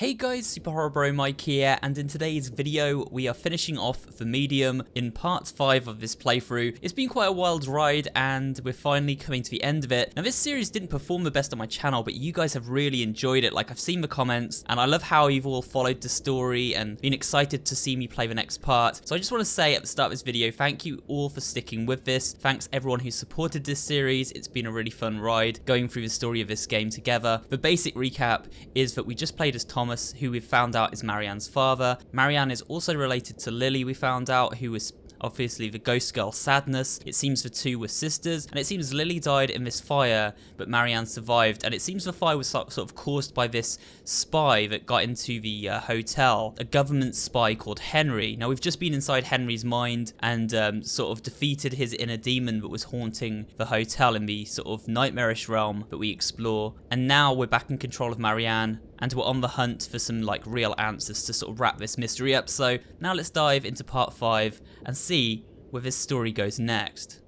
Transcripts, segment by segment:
Hey guys, SuperHorrorBro Mike here, and in today's video we are finishing off the medium in part 5 of this playthrough. It's been quite a wild ride and we're finally coming to the end of it. Now this series didn't perform the best on my channel, but you guys have really enjoyed it. Like, I've seen the comments and I love how you've all followed the story and been excited to see me play the next part. So I just want to say at the start of this video, thank you all for sticking with this. Thanks everyone who supported this series. It's been a really fun ride going through the story of this game together. The basic recap is that we just played as Thomas, who we've found out is Marianne's father. Marianne is also related to Lily, we found out, who was obviously the ghost girl Sadness. It seems the two were sisters, and it seems Lily died in this fire, but Marianne survived, and it seems the fire was sort of caused by this spy that got into the hotel, a government spy called Henry. Now we've just been inside Henry's mind and sort of defeated his inner demon that was haunting the hotel in the sort of nightmarish realm that we explore, and now we're back in control of Marianne, and we're on the hunt for some like real answers to sort of wrap this mystery up. So now let's dive into part 5 and see where this story goes next.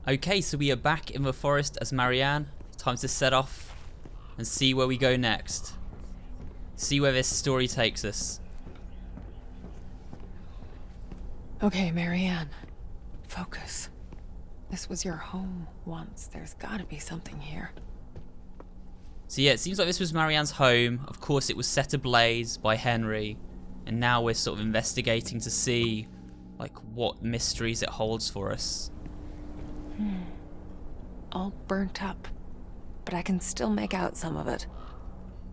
Okay, so we are back in the forest as Marianne. Time to set off and see where we go next. See where this story takes us. Okay, Marianne. Focus. This was your home once. There's gotta be something here. So yeah, it seems like this was Marianne's home. Of course, it was set ablaze by Henry. And now we're sort of investigating to see like what mysteries it holds for us. All burnt up, but I can still make out some of it.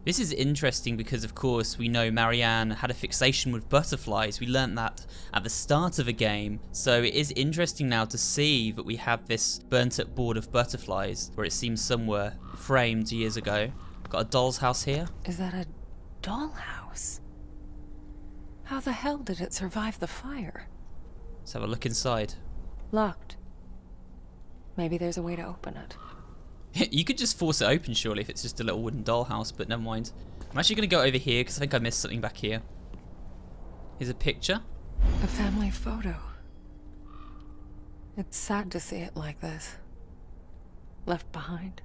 This is interesting because, of course, we know Marianne had a fixation with butterflies. We learnt that at the start of the game. So it is interesting now to see that we have this burnt up board of butterflies where it seems some were framed years ago. Got a doll's house here. Is that a dollhouse? How the hell did it survive the fire? Let's have a look inside. Locked. Maybe there's a way to open it. You could just force it open, surely, if it's just a little wooden dollhouse, but never mind. I'm actually going to go over here because I think I missed something back here. Here's a picture. A family photo. It's sad to see it like this. Left behind.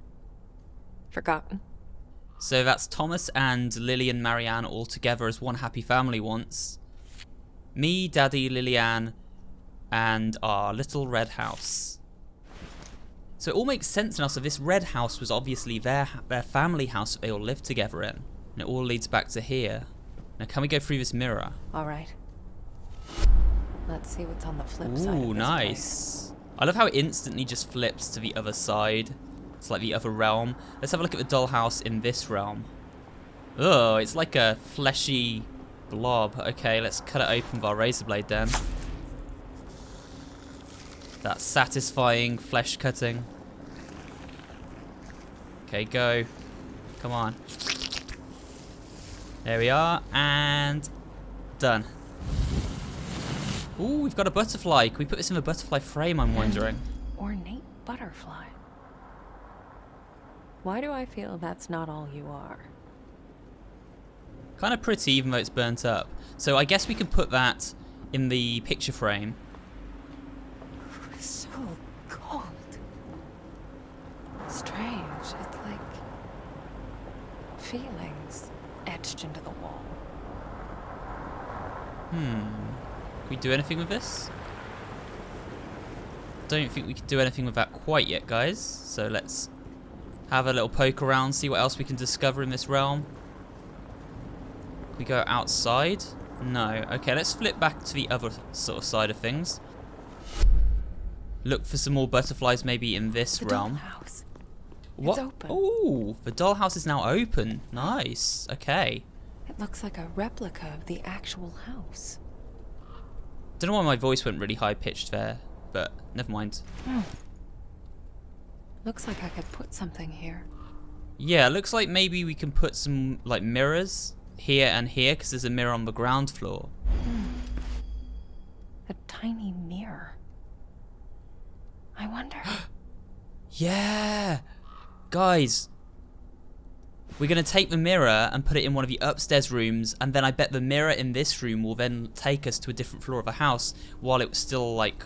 Forgotten. So that's Thomas and Lily and Marianne all together as one happy family once. Me, Daddy, Lillian, and our little red house. So it all makes sense now. So this red house was obviously their family house that they all lived together in. And it all leads back to here. Now can we go through this mirror? Alright. Let's see what's on the flip side of Ooh, this nice. place. I love how it instantly just flips to the other side. It's like the other realm. Let's have a look at the dollhouse in this realm. Oh, it's like a fleshy blob. Okay, let's cut it open with our razor blade then. That satisfying flesh cutting. Okay, go. Come on. There we are, and done. Ooh, we've got a butterfly. Can we put this in a butterfly frame, I'm wondering? An ornate butterfly. Why do I feel that's not all you are? Kind of pretty, even though it's burnt up. So I guess we can put that in the picture frame. So cold. Strange. It's like feelings etched into the wall. Can we do anything with this? Don't think we can do anything with that quite yet, guys. So let's have a little poke around, see what else we can discover in this realm. Can we go outside? No. Okay, let's flip back to the other sort of side of things. Look for some more butterflies maybe in this realm. Dollhouse. What? It's open. Oh, the dollhouse is now open. Nice. Okay. It looks like a replica of the actual house. Don't know why my voice went really high pitched there, but never mind. Looks like I could put something here. Yeah, looks like maybe we can put some like mirrors here and here because there's a mirror on the ground floor. A tiny mirror. I wonder. Yeah! Guys, we're going to take the mirror and put it in one of the upstairs rooms, and then I bet the mirror in this room will then take us to a different floor of the house while it was still like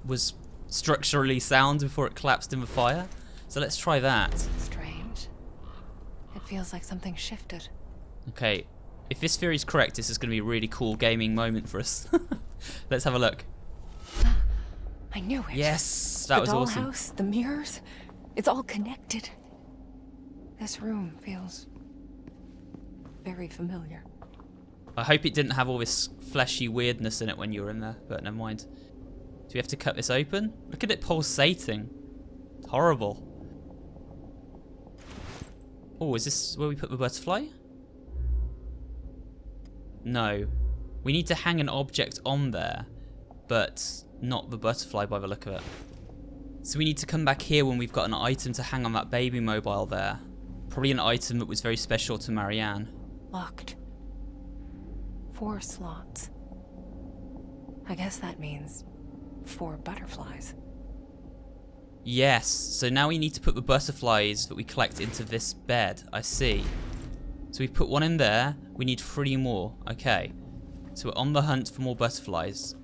was structurally sound before it collapsed in the fire. So let's try that. Strange. It feels like something shifted. Okay, if this theory is correct, this is going to be a really cool gaming moment for us. Let's have a look. I knew it. Yes, that was awesome. The dollhouse, the mirrors, it's all connected. This room feels very familiar. I hope it didn't have all this fleshy weirdness in it when you were in there, but never mind. Do we have to cut this open? Look at it pulsating. It's horrible. Oh, is this where we put the butterfly? No. We need to hang an object on there, but not the butterfly by the look of it. So we need to come back here when we've got an item to hang on that baby mobile there. Probably an item that was very special to Marianne. Locked. 4 slots. I guess that means 4 butterflies. Yes, so now we need to put the butterflies that we collect into this bed. I see. So we've put 1 in there. We need 3 more. Okay. So we're on the hunt for more butterflies.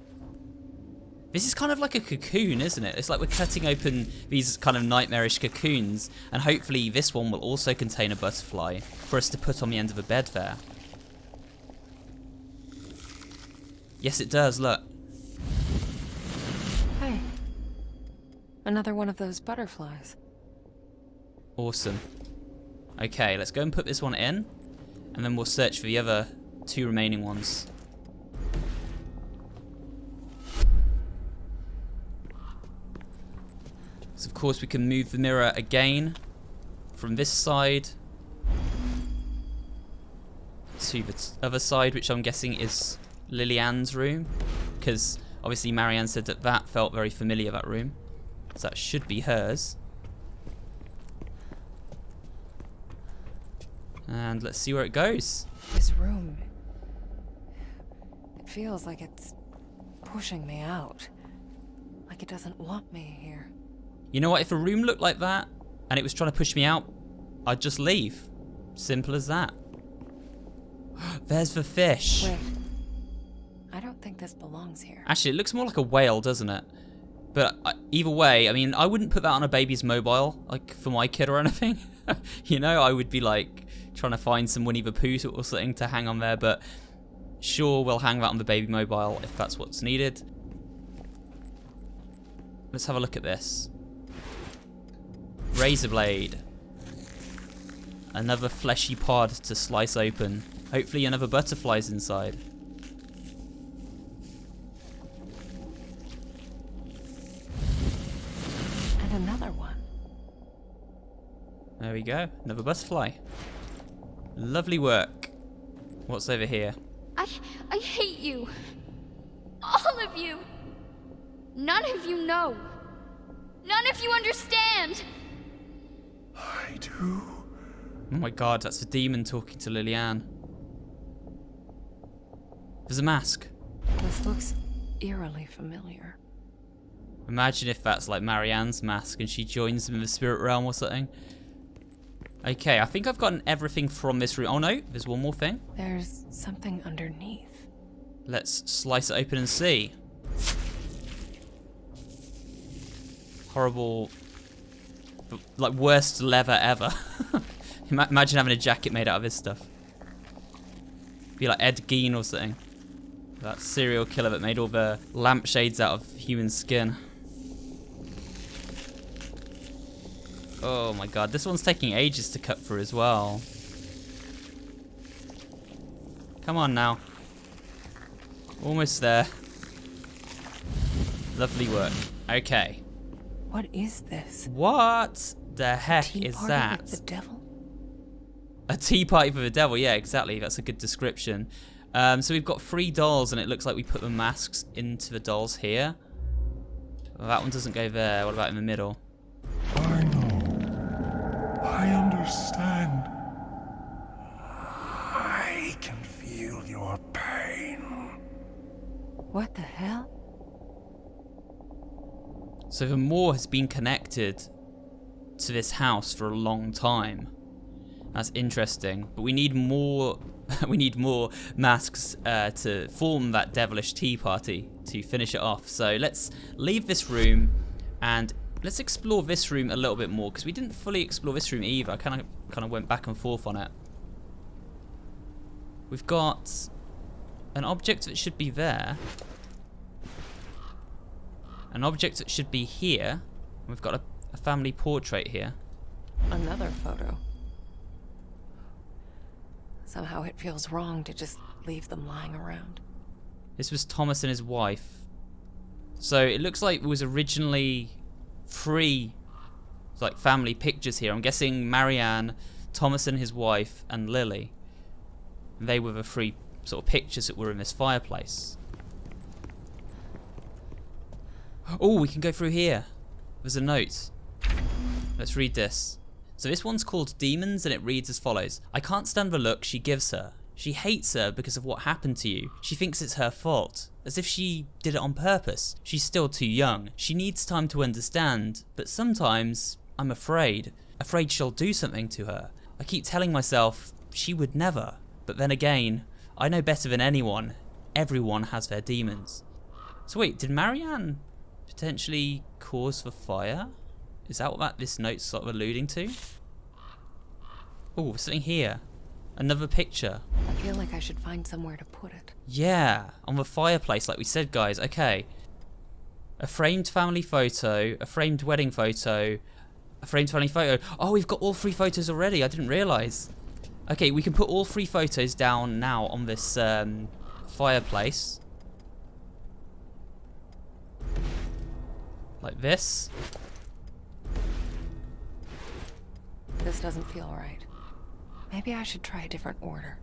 This is kind of like a cocoon, isn't it? It's like we're cutting open these kind of nightmarish cocoons, and hopefully this one will also contain a butterfly for us to put on the end of the bed there. Yes, it does, look. Hey. Another one of those butterflies. Awesome. Okay, let's go and put this one in, and then we'll search for the other 2 remaining ones. So of course we can move the mirror again from this side to the other side, which I'm guessing is Lillian's room, because obviously Marianne said that that felt very familiar, that room. So that should be hers. And let's see where it goes. This room, it feels like it's pushing me out. Like it doesn't want me here. You know what, if a room looked like that and it was trying to push me out, I'd just leave. Simple as that. There's the fish. Wait. I don't think this belongs here. Actually, it looks more like a whale, doesn't it? But either way, I mean, I wouldn't put that on a baby's mobile, like for my kid or anything. You know, I would be like trying to find some Winnie the Pooh or something to hang on there, but sure, we'll hang that on the baby mobile if that's what's needed. Let's have a look at this. Razor blade. Another fleshy pod to slice open. Hopefully another butterfly's inside. And another one. There we go. Another butterfly. Lovely work. What's over here? I hate you. All of you. None of you know. None of you understand. I do. Oh my god, that's the demon talking to Lillian. There's a mask. This looks eerily familiar. Imagine if that's like Marianne's mask and she joins them in the spirit realm or something. Okay, I think I've gotten everything from this room. Oh no, there's one more thing. There's something underneath. Let's slice it open and see. Horrible, like worst leather ever. Imagine having a jacket made out of this stuff. Be like Ed Gein or something. That serial killer that made all the lampshades out of human skin. Oh my god, this one's taking ages to cut through as well. Come on now. Almost there. Lovely work. Okay. What is this? What the heck Tea is party that? with the devil? A tea party for the devil, yeah, exactly. That's a good description. So we've got 3 dolls, and it looks like we put the masks into the dolls here. Well, that one doesn't go there. What about in the middle? I know. I understand. I can feel your pain. What the hell? So the Moor has been connected to this house for a long time. That's interesting. But we need more. We need more masks to form that devilish tea party to finish it off. So let's leave this room and let's explore this room a little bit more, because we didn't fully explore this room either. I kind of went back and forth on it. We've got an object that should be there. An object that should be here. We've got a family portrait here. Another photo. Somehow it feels wrong to just leave them lying around. This was Thomas and his wife. So it looks like it was originally 3 like family pictures here. I'm guessing Marianne, Thomas and his wife, and Lily. They were the 3 sort of pictures that were in this fireplace. Oh, we can go through here. There's a note. Let's read this. So this one's called Demons, and it reads as follows. I can't stand the look she gives her. She hates her because of what happened to you. She thinks it's her fault, as if she did it on purpose. She's still too young. She needs time to understand, but sometimes I'm afraid she'll do something to her. I keep telling myself she would never, but then again, I know better than anyone. Everyone has their demons. So wait, did Marianne potentially cause the fire? Is that what this note's sort of alluding to? Oh, something here. Another picture. I feel like I should find somewhere to put it. Yeah, on the fireplace, like we said, guys. Okay. A framed family photo, a framed wedding photo, a framed family photo. Oh, we've got all 3 photos already. I didn't realise. Okay, we can put all 3 photos down now on this fireplace. Like this. This doesn't feel right. Maybe I should try a different order.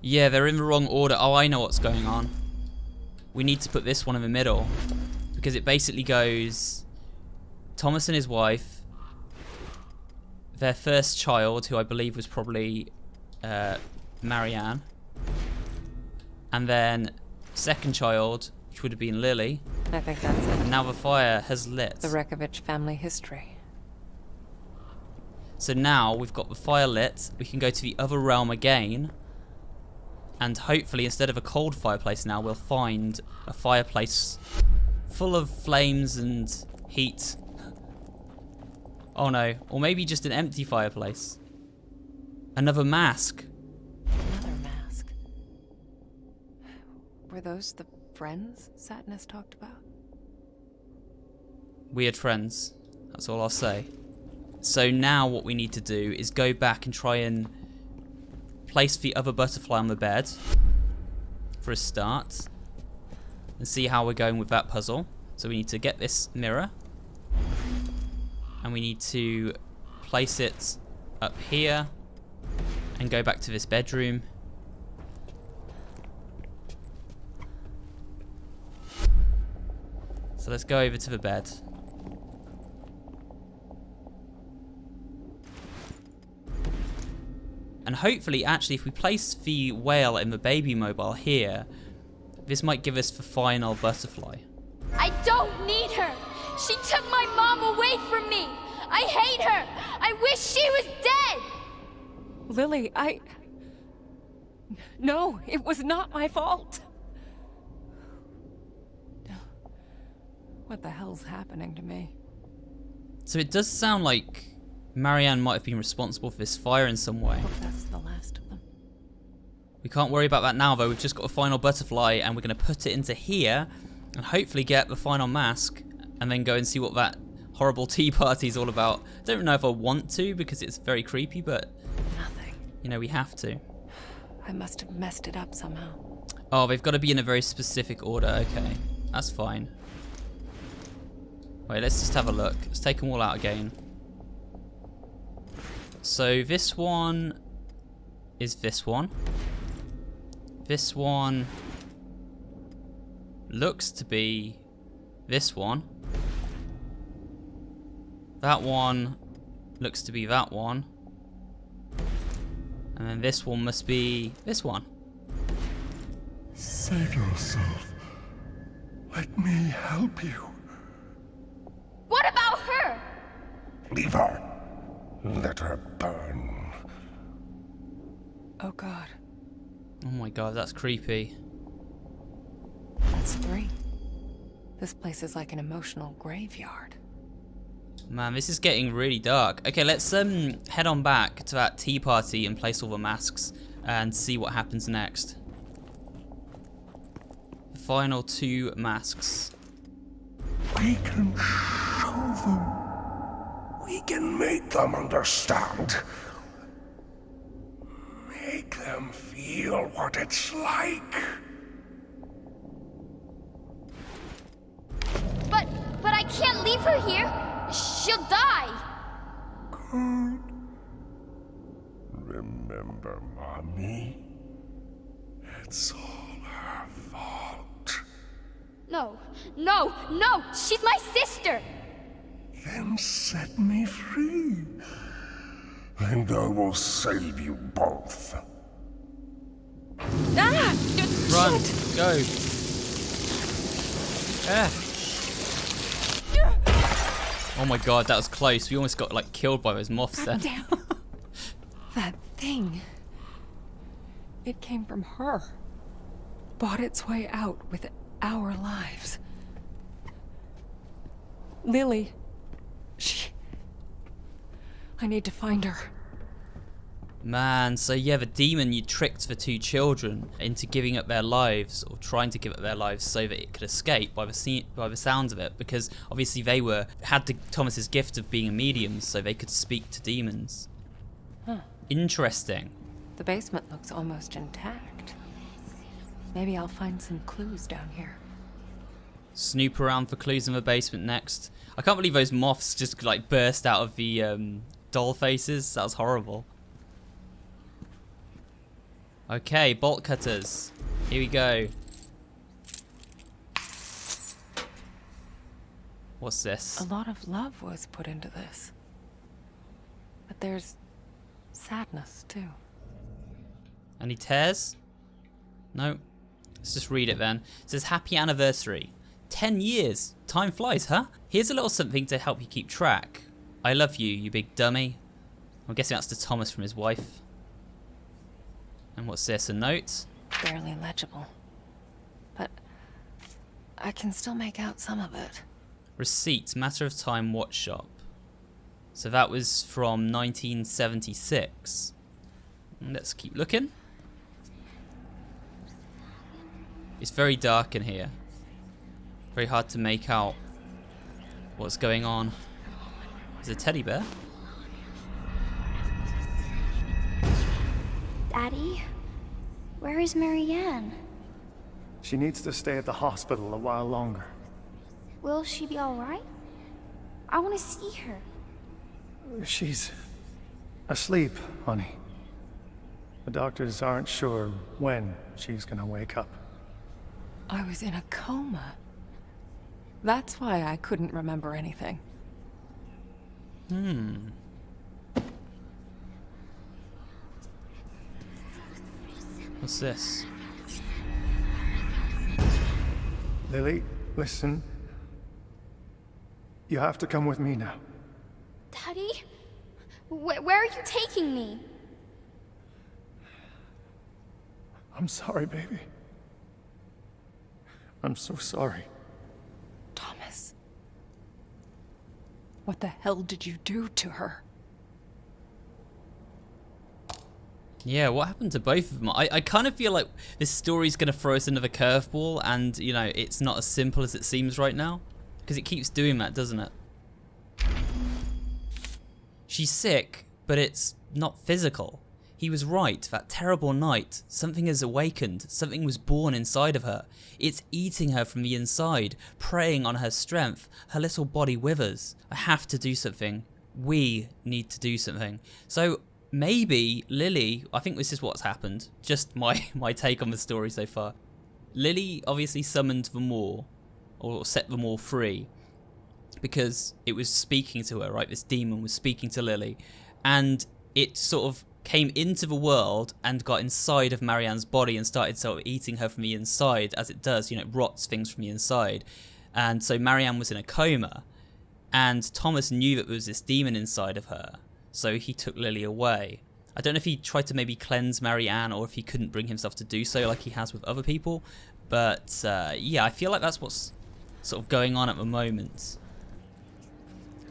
Yeah, they're in the wrong order. Oh, I know what's going on. We need to put this one in the middle. Because it basically goes Thomas and his wife, their first child, who I believe was probably Marianne, and then second child, which would have been Lily. I think that's it. And now the fire has lit. The Rekovich family history. So now we've got the fire lit. We can go to the other realm again. And hopefully, instead of a cold fireplace now, we'll find a fireplace full of flames and heat. Oh no. Or maybe just an empty fireplace. Another mask. Another mask. Were those the friends Satnus talked about? Weird friends. That's all I'll say. So now what we need to do is go back and try and place the other butterfly on the bed for a start and see how we're going with that puzzle. So we need to get this mirror and we need to place it up here and go back to this bedroom. So let's go over to the bed. And hopefully, actually, if we place the whale in the baby mobile here, this might give us the final butterfly. I don't need her. She took my mom away from me. I hate her. I wish she was dead. Lily, No, it was not my fault. What the hell's happening to me? So it does sound like Marianne might have been responsible for this fire in some way. Hope that's the last of them. We can't worry about that now, though. We've just got a final butterfly, and we're going to put it into here, and hopefully get the final mask, and then go and see what that horrible tea party is all about. I don't know if I want to, because it's very creepy, but Nothing. you know, we have to. I must have messed it up somehow. Oh, they've got to be in a very specific order. Okay, that's fine. Wait, let's just have a look. Let's take them all out again. So this one is this one. This one looks to be this one. That one looks to be that one. And then this one must be this one. Save yourself. Let me help you. What about her? Leave her. Let her burn. Oh god, Oh my god, that's creepy. that's 3. This place is like an emotional graveyard. Man, this is getting really dark. Okay, let's head on back to that tea party and place all the masks. and see what happens next. The final 2 masks. We can show them. We can make them understand. Make them feel what it's like. But I can't leave her here. She'll die. Good. Remember, Mommy? It's all her fault. No, no, no! She's my sister! Then set me free. And I will save you both. Ah! Run! Go! Ah. Oh my god, that was close. We almost got like killed by those moths then. Damn. That thing. It came from her. Bought its way out with our lives. Lily. I need to find her. Man, so yeah, the demon you tricked the 2 children into giving up their lives, or trying to give up their lives so that it could escape by the sounds of it, because obviously they had Thomas's gift of being a medium, so they could speak to demons. Huh. Interesting. The basement looks almost intact. Maybe I'll find some clues down here. Snoop around for clues in the basement next. I can't believe those moths just like burst out of the doll faces. That was horrible. Okay, bolt cutters. Here we go. What's this? A lot of love was put into this. But there's sadness too. Any tears? No. Let's just read it then. It says, happy anniversary. 10 years. Time flies, huh? Here's a little something to help you keep track. I love you, you big dummy. I'm guessing that's to Thomas from his wife. And what's this, a note? Barely legible. But I can still make out some of it. Receipt, matter of time watch shop. So that was from 1976. Let's keep looking. It's very dark in here. Very hard to make out what's going on. There's a teddy bear. Daddy, where is Marianne? She needs to stay at the hospital a while longer. Will she be alright? I want to see her. She's asleep, honey. The doctors aren't sure when she's gonna wake up. I was in a coma. That's why I couldn't remember anything. What's this? Lily, listen. You have to come with me now. Daddy? Where are you taking me? I'm sorry, baby. I'm so sorry. Thomas. What the hell did you do to her? Yeah, what happened to both of them? I kind of feel like this story's going to throw us another curveball, and, you know, it's not as simple as it seems right now. Because it keeps doing that, doesn't it? She's sick, but it's not physical. He was right, that terrible night. Something has awakened. Something was born inside of her. It's eating her from the inside, preying on her strength. Her little body withers. I have to do something. We need to do something. So maybe Lily, I think this is what's happened. Just my take on the story so far. Lily obviously summoned them all, or set them all free, because it was speaking to her, right? This demon was speaking to Lily, and it sort of came into the world and got inside of Marianne's body and started sort of eating her from the inside, as it does, you know, it rots things from the inside. And so Marianne was in a coma, and Thomas knew that there was this demon inside of her, so he took Lily away. I don't know if he tried to maybe cleanse Marianne, or if he couldn't bring himself to do so like he has with other people, but yeah, I feel like that's what's sort of going on at the moment.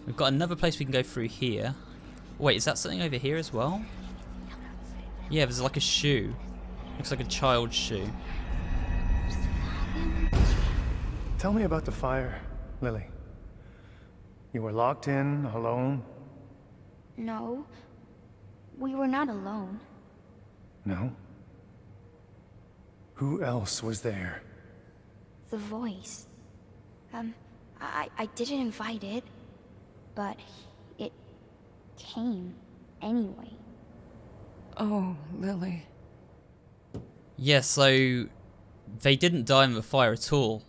We've got another place we can go through here. Wait, is that something over here as well? Yeah, there's like a shoe. Looks like a child's shoe. Tell me about the fire, Lily. You were locked in, alone? No, we were not alone. No? Who else was there? The voice. I didn't invite it, but it came anyway. Oh, Lily. Yeah, so they didn't die in the fire at all.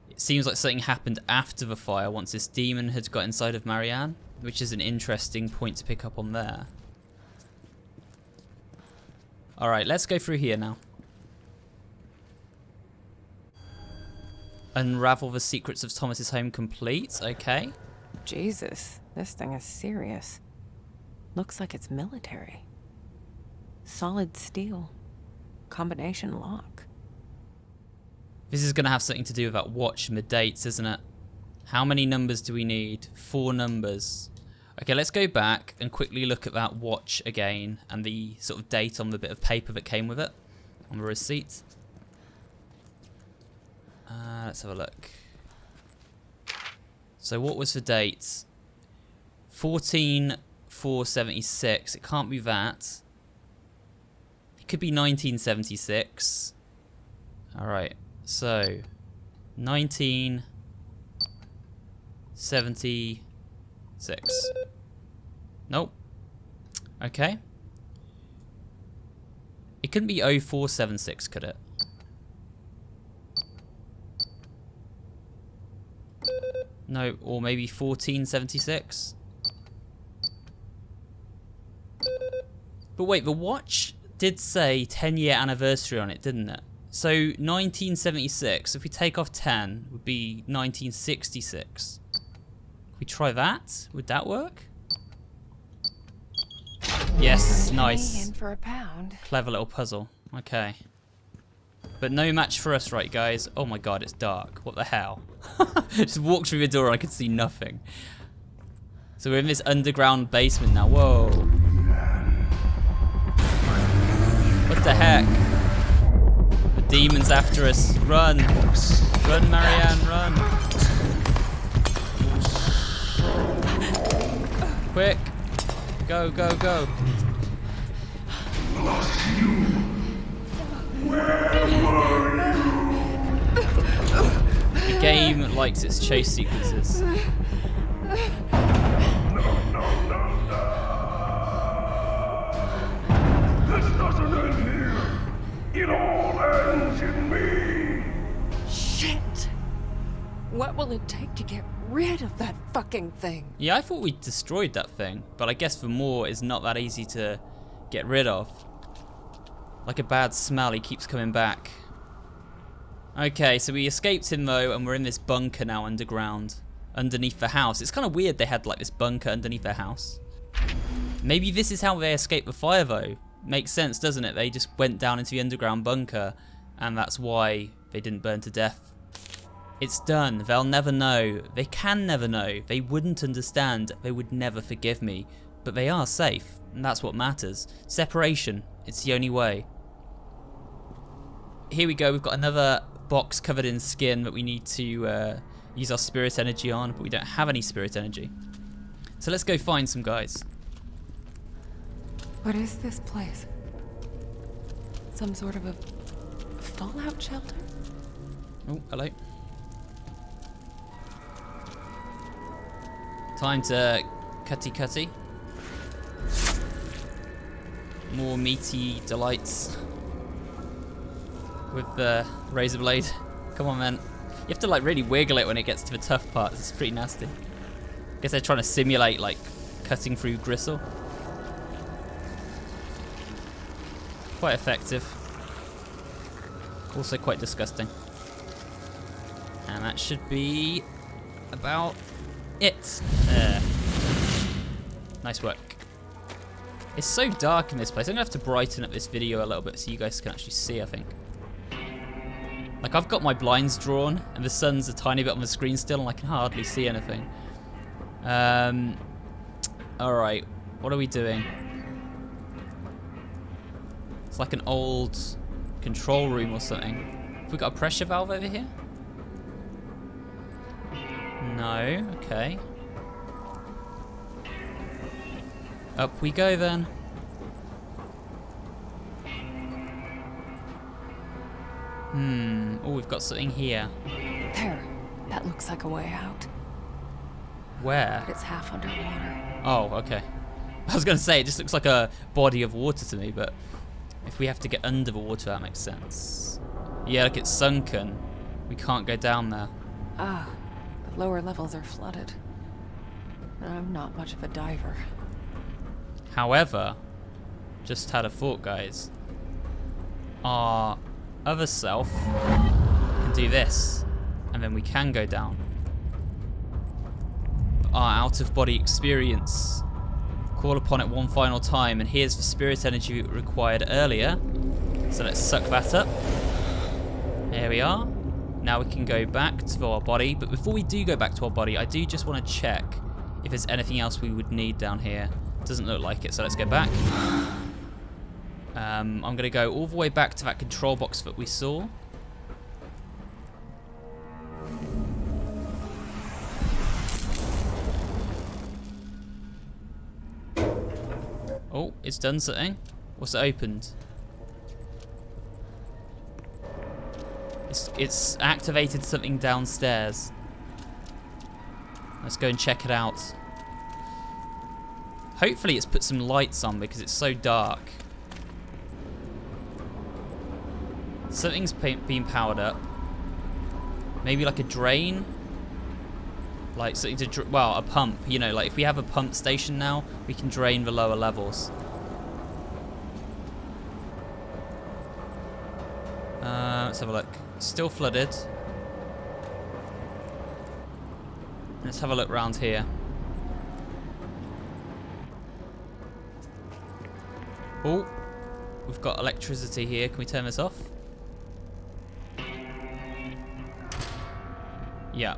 It seems like something happened after the fire once this demon had got inside of Marianne, which is an interesting point to pick up on there. Alright, let's go through here now. Unravel the secrets of Thomas's home complete. Okay. Jesus, this thing is serious. Looks like it's military. Solid steel. Combination lock. This is going to have something to do with that watch and the dates, isn't it? How many numbers do we need? 4 numbers. Okay, let's go back and quickly look at that watch again and the sort of date on the bit of paper that came with it, on the receipt. Let's have a look. So what was the date? 14/4/76. It can't be that. It could be 1976. Alright, so 1976. Nope. Okay. It couldn't be 0476, could it? No, or maybe 1476. But wait, the watch did say 10-year anniversary on it, didn't it? So 1976, if we take off 10, would be 1966. Can we try that? Would that work? Yes, nice. In for a pound. Clever little puzzle. Okay. But no match for us, right, guys? Oh my god, it's dark. What the hell? Just walked through the door and I could see nothing. So we're in this underground basement now. Whoa. What the heck? The demon's after us. Run. Run, Marianne, run. Quick. Go, go, go. The game likes its chase sequences. This doesn't end here. It all ends in me. Shit! What will it take to get rid of that fucking thing? Yeah, I thought we destroyed that thing, but I guess the more is not that easy to get rid of. Like a bad smell, he keeps coming back. Okay, so we escaped him though, and we're in this bunker now underground, underneath the house. It's kind of weird they had like this bunker underneath their house. Maybe this is how they escaped the fire though. Makes sense, doesn't it? They just went down into the underground bunker, and that's why they didn't burn to death. It's done. They'll never know. They can never know. They wouldn't understand. They would never forgive me. But they are safe, and that's what matters. Separation. It's the only way. Here we go. We've got another box covered in skin that we need to use our spirit energy on, but we don't have any spirit energy. So let's go find some guys. What is this place? Some sort of a fallout shelter? Oh, hello. Time to cutty. More meaty delights with the razor blade. Come on, man. You have to like really wiggle it when it gets to the tough parts. It's pretty nasty. Guess they're trying to simulate like cutting through gristle. Quite effective. Also quite disgusting. And that should be about it. There. Nice work. It's so dark in this place. I'm gonna have to brighten up this video a little bit so you guys can actually see, I think. Like, I've got my blinds drawn and the sun's a tiny bit on the screen still and I can hardly see anything. Alright, what are we doing? It's like an old control room or something. Have we got a pressure valve over here? No, okay. Up we go then. Oh, we've got something here. There. That looks like a way out. Where? But it's half underwater. Oh, okay. I was going to say, it just looks like a body of water to me, but if we have to get under the water, that makes sense. Yeah, look, it's sunken. We can't go down there. Ah, the lower levels are flooded. I'm not much of a diver. However, just had a thought, guys. Our other self can do this, and then we can go down. Our out-of-body experience. Call upon it one final time, and here's the spirit energy required earlier. So let's suck that up. There we are. Now we can go back to our body, but before we do go back to our body, I do just want to check if there's anything else we would need down here. Doesn't look like it, so let's go back. I'm going to go all the way back to that control box that we saw. Oh, it's done something. What's it opened? It's activated something downstairs. Let's go and check it out. Hopefully it's put some lights on because it's so dark. Something's being powered up. Maybe like a drain? Like something to, well, a pump. You know, like if we have a pump station now, we can drain the lower levels. Let's have a look. Still flooded. Let's have a look around here. Oh, we've got electricity here. Can we turn this off? Yeah.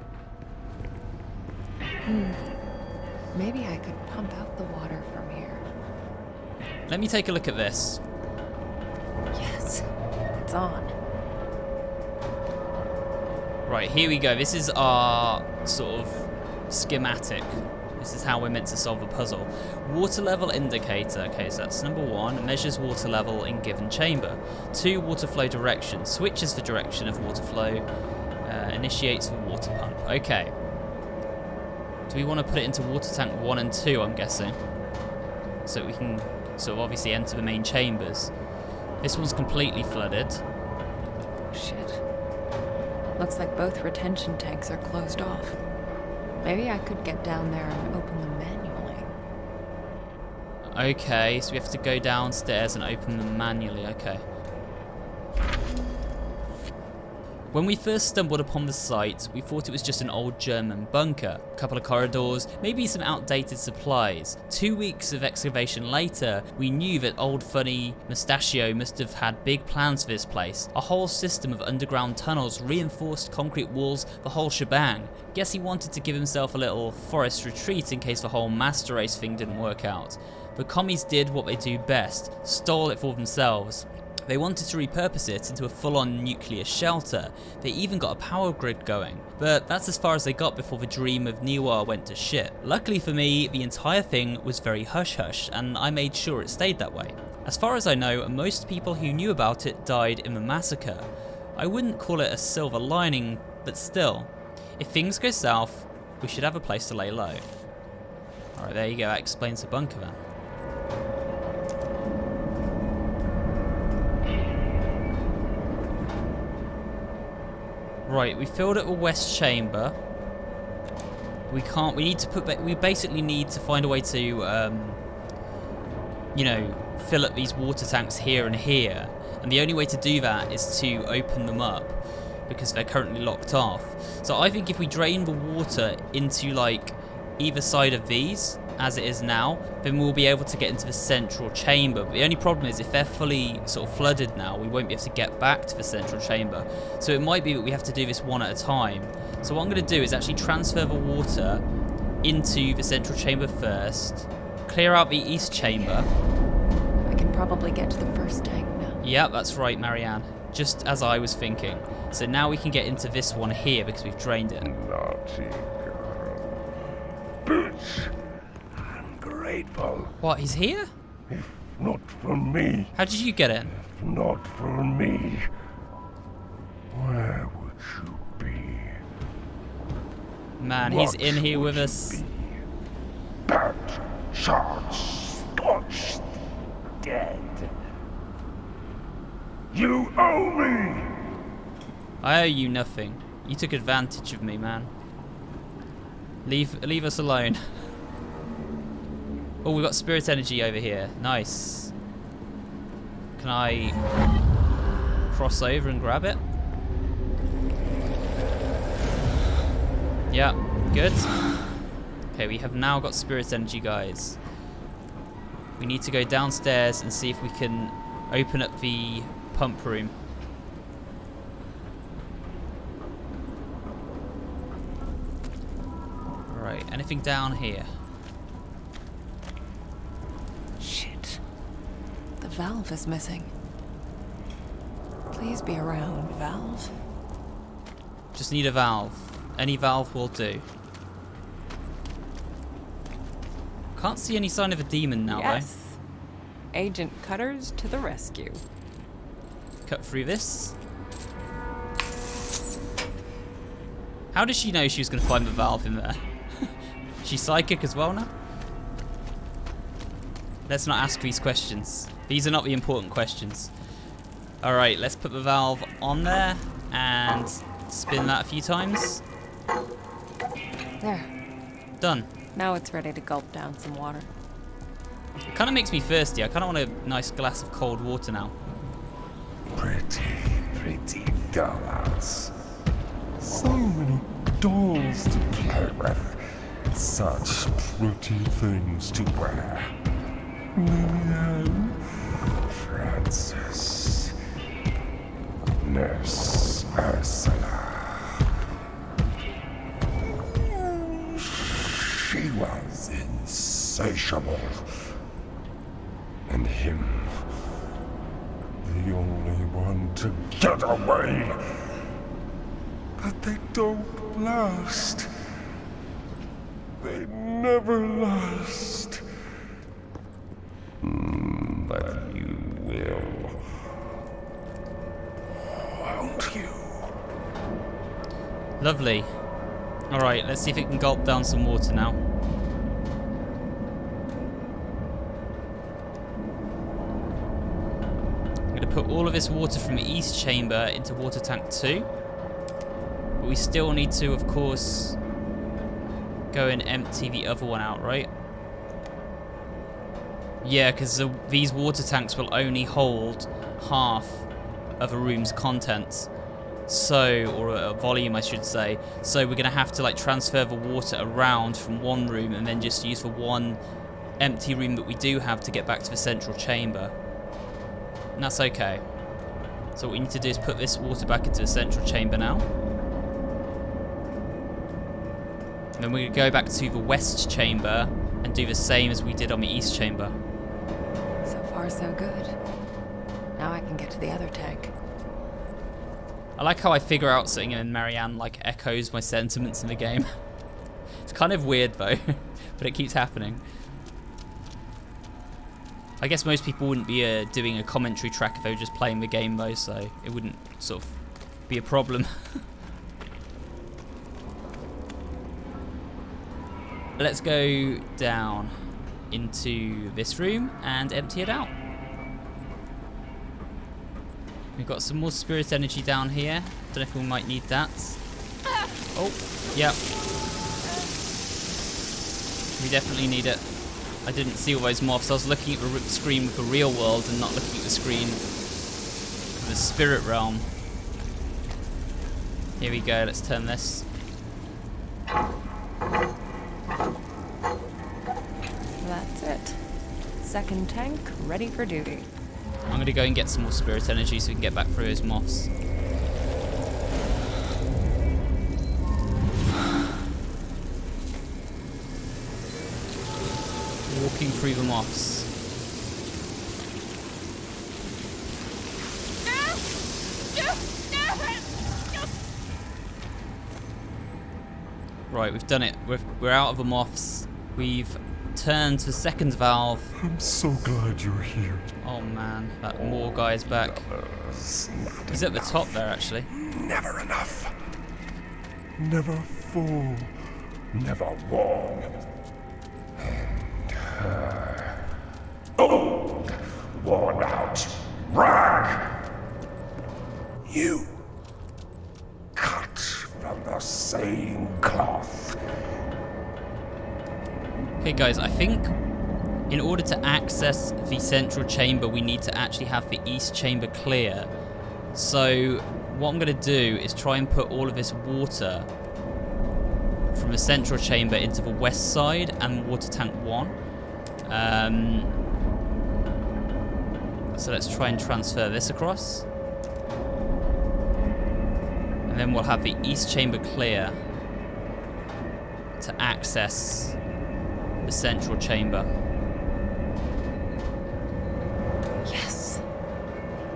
Maybe I could pump out the water from here. Let me take a look at this. Yes, it's on. Right, here we go. This is our sort of schematic. This is how we're meant to solve the puzzle. Water level indicator. Okay, so that's number 1. Measures water level in given chamber. 2, water flow direction. Switches the direction of water flow. Initiates the water pump. Okay. Do we want to put it into water tank 1 and 2, I'm guessing? So we can sort of obviously enter the main chambers. This one's completely flooded. Shit. Looks like both retention tanks are closed off. Maybe I could get down there and open them manually. Okay, so we have to go downstairs and open them manually. Okay. When we first stumbled upon the site, we thought it was just an old German bunker. A couple of corridors, maybe some outdated supplies. 2 weeks of excavation later, we knew that old funny Mustachio must have had big plans for this place. A whole system of underground tunnels, reinforced concrete walls, the whole shebang. Guess he wanted to give himself a little forest retreat in case the whole master race thing didn't work out. The commies did what they do best, stole it for themselves. They wanted to repurpose it into a full-on nuclear shelter. They even got a power grid going. But that's as far as they got before the dream of Niwa went to shit. Luckily for me, the entire thing was very hush-hush, and I made sure it stayed that way. As far as I know, most people who knew about it died in the massacre. I wouldn't call it a silver lining, but still. If things go south, we should have a place to lay low. Alright, there you go, that explains the bunker then. Right, we filled up a west chamber. We basically need to find a way to, you know, fill up these water tanks here and here. And the only way to do that is to open them up, because they're currently locked off. So I think if we drain the water into, like, either side of these, as it is now, then we'll be able to get into the central chamber. But the only problem is if they're fully sort of flooded now, we won't be able to get back to the central chamber. So it might be that we have to do this one at a time. So what I'm going to do is actually transfer the water into the central chamber first, clear out the east chamber. I can probably get to the first tank now. Yep, that's right, Marianne. Just as I was thinking. So now we can get into this one here because we've drained it. Naughty girl. Bitch! I'm grateful. What, he's here? If not for me, How did you get in? if not for me, where would you be? Man, he's What in here would with you us. be? Burnt, charred, scorched, dead. You owe me! I owe you nothing. You took advantage of me, man. Leave us alone. Oh, we've got spirit energy over here. Nice. Can I cross over and grab it? Yeah, good. Okay, we have now got spirit energy, guys. We need to go downstairs and see if we can open up the pump room. Right, anything down here? Shit. The valve is missing. Please be around, valve. Just need a valve. Any valve will do. Can't see any sign of a demon now, Yes. Agent Cutters to the rescue. though. Cut through this. How did she know she was going to find the valve in there? She's psychic as well now? Let's not ask these questions. These are not the important questions. Alright, let's put the valve on there and spin that a few times. There. Done. Now it's ready to gulp down some water. It kind of makes me thirsty. I kind of want a nice glass of cold water now. Pretty, pretty dolls. So many dolls to play with. Such pretty things to wear. Marianne, Francis, Nurse Ursula. She was insatiable. And him, the only one to get away. But they don't last. They never last. But you will. Won't you? Lovely. Alright, let's see if it can gulp down some water now. I'm going to put all of this water from the east chamber into water tank 2. But we still need to, of course, go and empty the other one out, right? Yeah, because these water tanks will only hold half of a room's contents. So, or a volume I should say. So we're going to have to like transfer the water around from one room and then just use the one empty room that we do have to get back to the central chamber. And that's okay. So what we need to do is put this water back into the central chamber now. And then we're going to go back to the west chamber and do the same as we did on the east chamber. So far, so good. Now I can get to the other tank. I like how I figure out something and then Marianne like echoes my sentiments in the game. It's kind of weird though, but it keeps happening. I guess most people wouldn't be doing a commentary track if they were just playing the game though, so it wouldn't sort of be a problem. Let's go down into this room and empty it out. We've got some more spirit energy down here. Don't know if we might need that. Oh, yeah. We definitely need it. I didn't see all those moths. I was looking at the screen with the real world and not looking at the screen with the spirit realm. Here we go. Let's turn this. That's it. Second tank ready for duty. I'm going to go and get some more spirit energy so we can get back through those moths. Walking through the moths. Right, we've done it. We're out of the moths. We've turned to the second valve. I'm so glad you're here. Oh man, that more guy's back. He's at the top there, actually. Never enough. Never full. Never warm. And her. Old. Worn out. Rag. You. Cut from the same cloth. Okay guys, I think in order to access the central chamber, we need to actually have the east chamber clear. So what I'm going to do is try and put all of this water from the central chamber into the west side and water tank 1. So let's try and transfer this across. And then we'll have the east chamber clear to access the central chamber. Yes.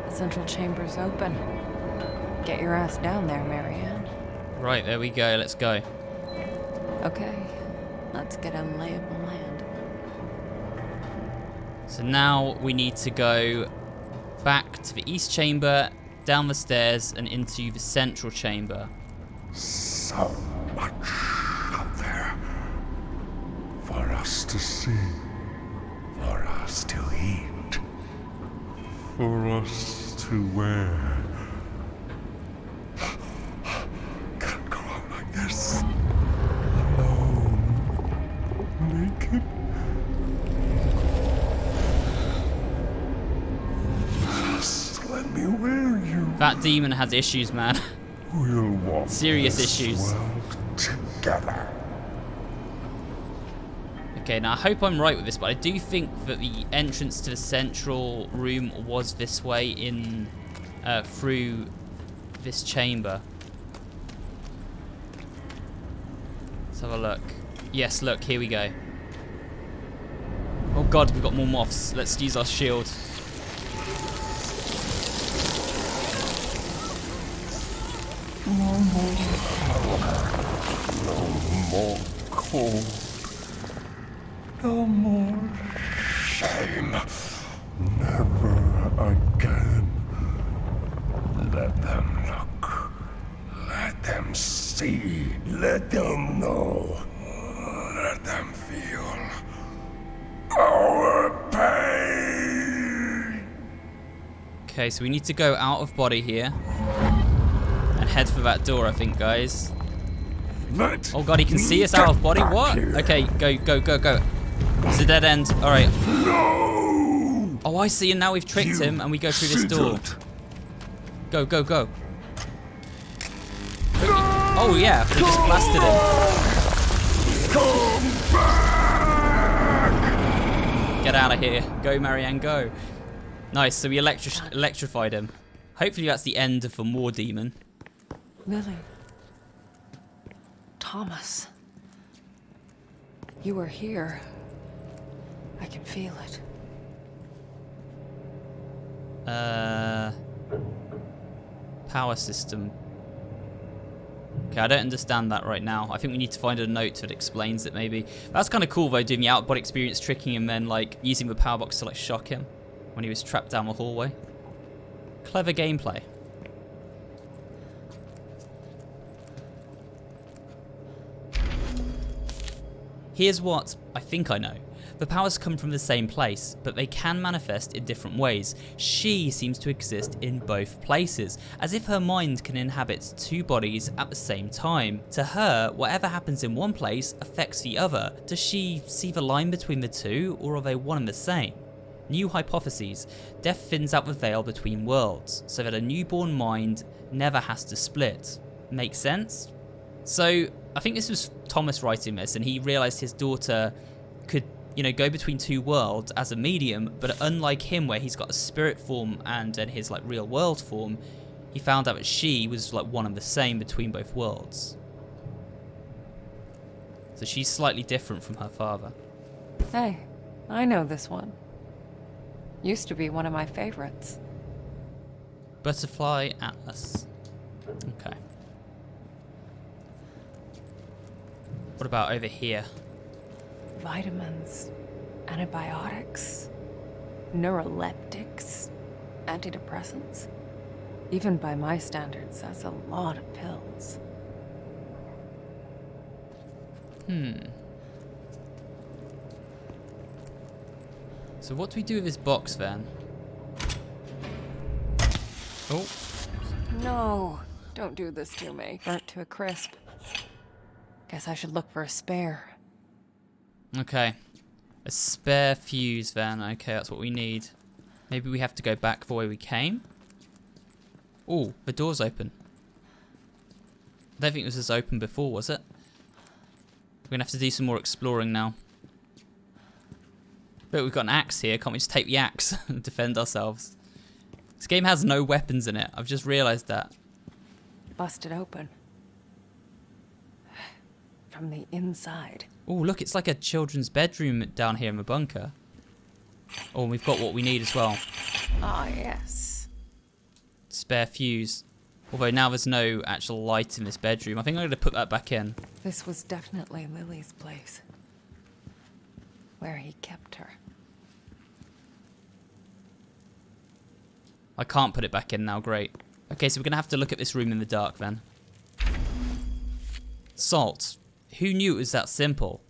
The central chamber's open. Get your ass down there, Marianne. Right, there we go. Let's go. Okay. Let's get a lay of the land. So now we need to go back to the east chamber, down the stairs, and into the central chamber. So much out there. For us to see. For us to eat. For us to wear. Can't go out like this. Alone. Naked. Just let me wear you. That demon has issues, man. We'll walk Serious this issues. world together. Okay, now I hope I'm right with this, but I do think that the entrance to the central room was this way in through this chamber. Let's have a look. Yes, look, here we go. Oh god, we've got more moths. Let's use our shield. No more cold. No more shame. Never again. Let them look. Let them see. Let them know. Let them feel our pain. Okay, so we need to go out of body here and head for that door, I think, guys. Oh god, he can see us out of body? What? Okay, go. It's a dead end. Alright. No! Oh, I see, and now we've tricked him and we go through this door. Go. Oh yeah, we just blasted him. Come back! Get out of here. Go, Marianne, go. Nice, so we electrified him. Hopefully that's the end of the Moor demon. Lily. Thomas. You were here. I can feel it. Power system. Okay, I don't understand that right now. I think we need to find a note that explains it, maybe. That's kind of cool, though, doing the out-of-body experience, tricking him, then, like, using the power box to, like, shock him when he was trapped down the hallway. Clever gameplay. Here's what I think I know. The powers come from the same place, but they can manifest in different ways. She seems to exist in both places, as if her mind can inhabit two bodies at the same time. To her, whatever happens in one place affects the other. Does she see the line between the two, or are they one and the same? New hypotheses. Death thins out the veil between worlds, so that a newborn mind never has to split. Make sense? So, I think this was Thomas writing this, and he realized his daughter could, you know, go between two worlds as a medium, but unlike him, where he's got a spirit form and then his, like, real world form, he found out that she was, like, one and the same between both worlds. So she's slightly different from her father. Hey, I know this one. Used to be one of my favorites. Butterfly Atlas. Okay. What about over here? Vitamins, antibiotics, neuroleptics, antidepressants. Even by my standards, that's a lot of pills. So what do we do with this box then? Oh, No, don't do this to me. Burnt to a crisp. Guess I should look for a spare. okay. A spare fuse then. Okay, that's what we need. Maybe we have to go back the way we came. Oh, the door's open. I don't think this was open before, was it? We're gonna have to do some more exploring now. But we've got an axe here. Can't we just take the axe and defend ourselves? This game has no weapons in it. I've just realised that. Busted open. From the inside. Oh, look, it's like a children's bedroom down here in the bunker. Oh, and we've got what we need as well. Ah, yes. Spare fuse. Although now there's no actual light in this bedroom. I think I'm going to put that back in. This was definitely Lily's place. Where he kept her. I can't put it back in now, great. Okay, so we're going to have to look at this room in the dark then. Salt. Who knew it was that simple?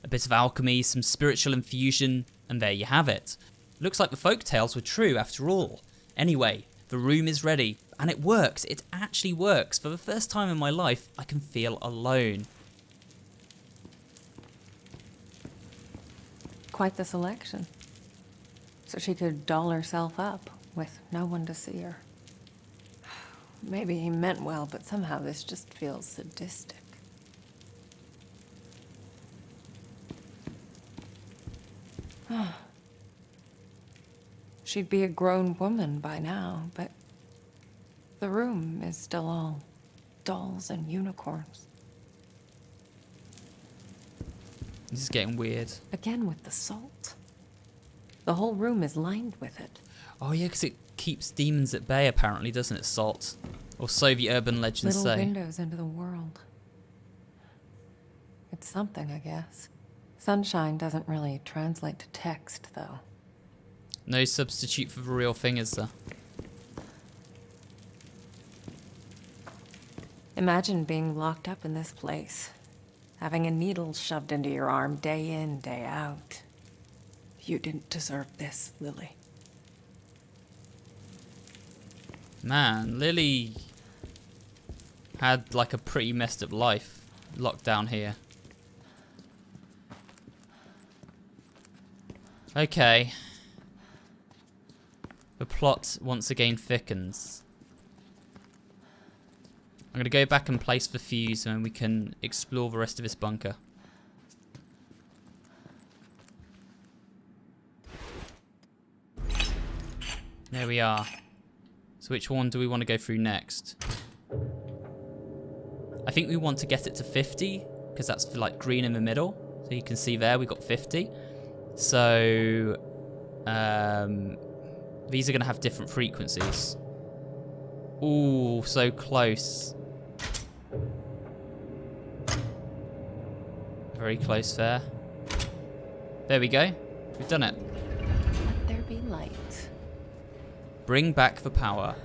A bit of alchemy, some spiritual infusion, and there you have it. Looks like the folk tales were true after all. Anyway, the room is ready, and it works. It actually works. For the first time in my life, I can feel alone. Quite the selection. So she could doll herself up with no one to see her. Maybe he meant well, but somehow this just feels sadistic. She'd be a grown woman by now, but the room is still all dolls and unicorns. This is getting weird. Again with the salt. The whole room is lined with it. Oh yeah, because it keeps demons at bay apparently, doesn't it, Salt? Or so the urban legends Little say. windows into the world. It's something, I guess. Sunshine doesn't really translate to text, though. No substitute for the real thing, is there? Imagine being locked up in this place. Having a needle shoved into your arm day in, day out. You didn't deserve this, Lily. Man, Lily had like a pretty messed up life locked down here. Okay. The plot once again thickens. I'm going to go back and place the fuse and we can explore the rest of this bunker. There we are. So which one do we want to go through next? I think we want to get it to 50 because that's for like green in the middle. So you can see there we got 50. So these are going to have different frequencies. Ooh, so close. Very close there. There we go. We've done it. Let there be light. Bring back the power.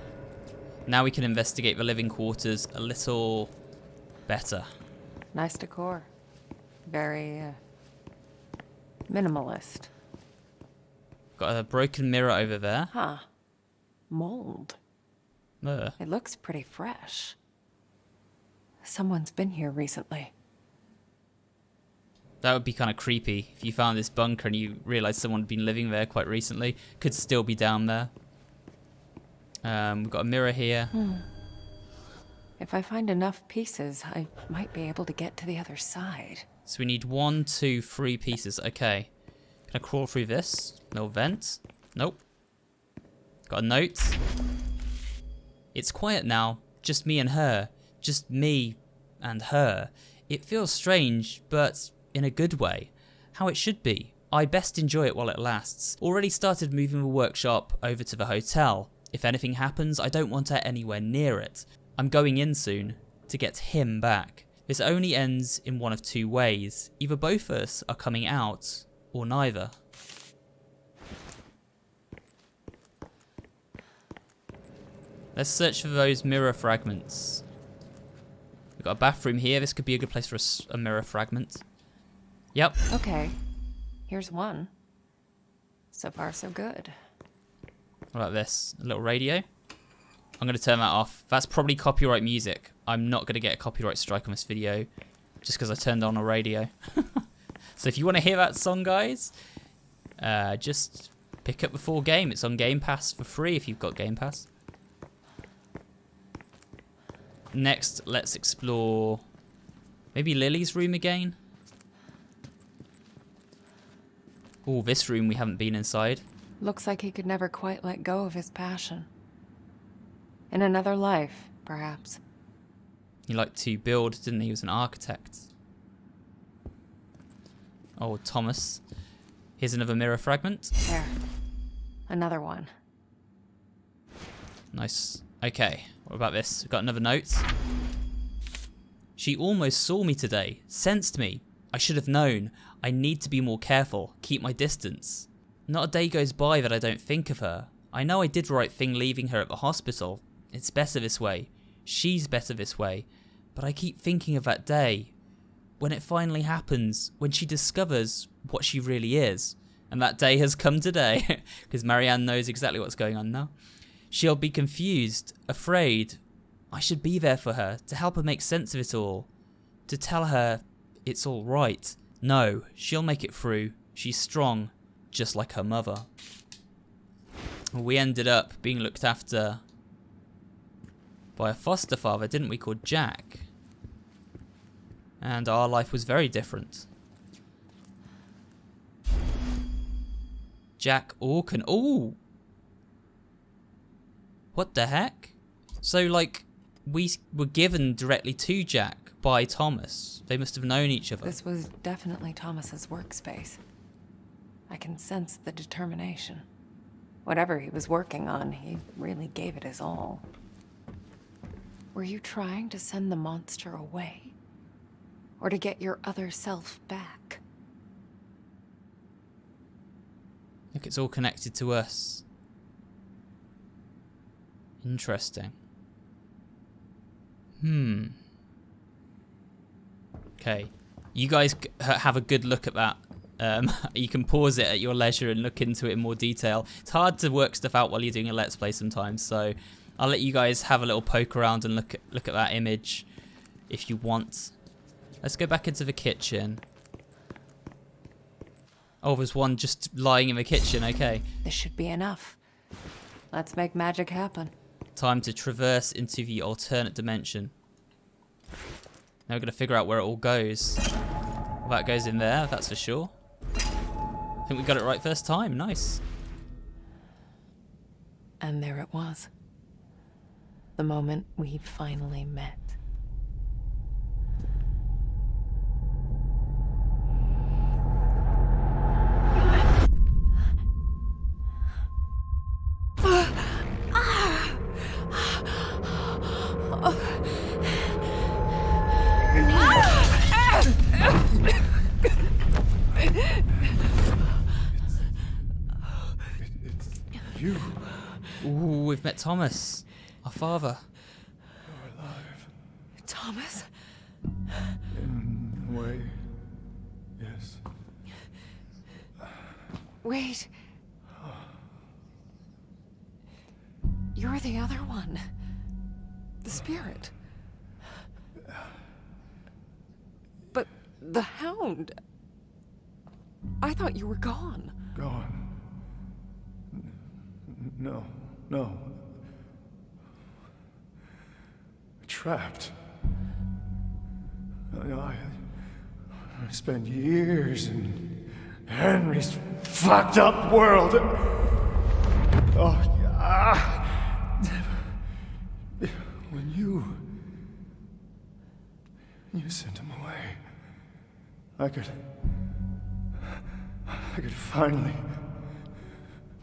Now we can investigate the living quarters a little better. Nice decor. Very, minimalist. Got a broken mirror over there. Huh. Mold. It looks pretty fresh. Someone's been here recently. That would be kind of creepy if you found this bunker and you realised someone had been living there quite recently. Could still be down there. We've got a mirror here. If I find enough pieces, I might be able to get to the other side. So we need 1, 2, 3 pieces. Okay. Can I crawl through this? No vent? Nope. Got a note. It's quiet now. Just me and her. Just me and her. It feels strange, but in a good way. How it should be. I best enjoy it while it lasts. Already started moving the workshop over to the hotel. If anything happens, I don't want her anywhere near it. I'm going in soon to get him back. This only ends in one of two ways. Either both of us are coming out, or neither. Let's search for those mirror fragments. We've got a bathroom here. This could be a good place for a mirror fragment. Yep. Okay, here's one. So far, so good. What about this? A little radio? I'm going to turn that off. That's probably copyright music. I'm not going to get a copyright strike on this video just because I turned on a radio. So if you want to hear that song, guys, just pick up the full game. It's on Gamepass for free if you've got Gamepass. Next, let's explore maybe Lily's room again. Oh, this room we haven't been inside. Looks like he could never quite let go of his passion. In another life, perhaps. He liked to build, didn't he? He was an architect. Oh, Thomas. Here's another mirror fragment. There. Another one. Nice. Okay, what about this? We've got another note. She almost saw me today. Sensed me. I should have known. I need to be more careful. Keep my distance. Not a day goes by that I don't think of her. I know I did the right thing leaving her at the hospital. It's better this way. She's better this way. But I keep thinking of that day. When it finally happens. When she discovers what she really is. And that day has come today. Because Marianne knows exactly what's going on now. She'll be confused. Afraid. I should be there for her. To help her make sense of it all. To tell her it's all right. No, she'll make it through. She's strong. Just like her mother. We ended up being looked after by a foster father, didn't we, called Jack? And our life was very different. Jack Orkin. Ooh! What the heck? So, like, we were given directly to Jack by Thomas. They must have known each other. This was definitely Thomas's workspace. I can sense the determination. Whatever he was working on, he really gave it his all. Were you trying to send the monster away? Or to get your other self back? Look, it's all connected to us. Interesting. Okay. You guys have a good look at that. You can pause it at your leisure and look into it in more detail. It's hard to work stuff out while you're doing a Let's Play sometimes, so I'll let you guys have a little poke around and look at that image if you want. Let's go back into the kitchen. Oh, there's one just lying in the kitchen, okay. This should be enough. Let's make magic happen. Time to traverse into the alternate dimension. Now we're going to figure out where it all goes. Well, that goes in there, that's for sure. I think we got it right first time, nice. And there it was. The moment we finally met. You Ooh, we've met Thomas, our father. are alive. Thomas? In a way, yes. Wait. You're the other one. The spirit. But the hound. I thought you were gone. Gone. No, no. Trapped. I spent years in Henry's fucked up world. Oh, when you sent him away, I could finally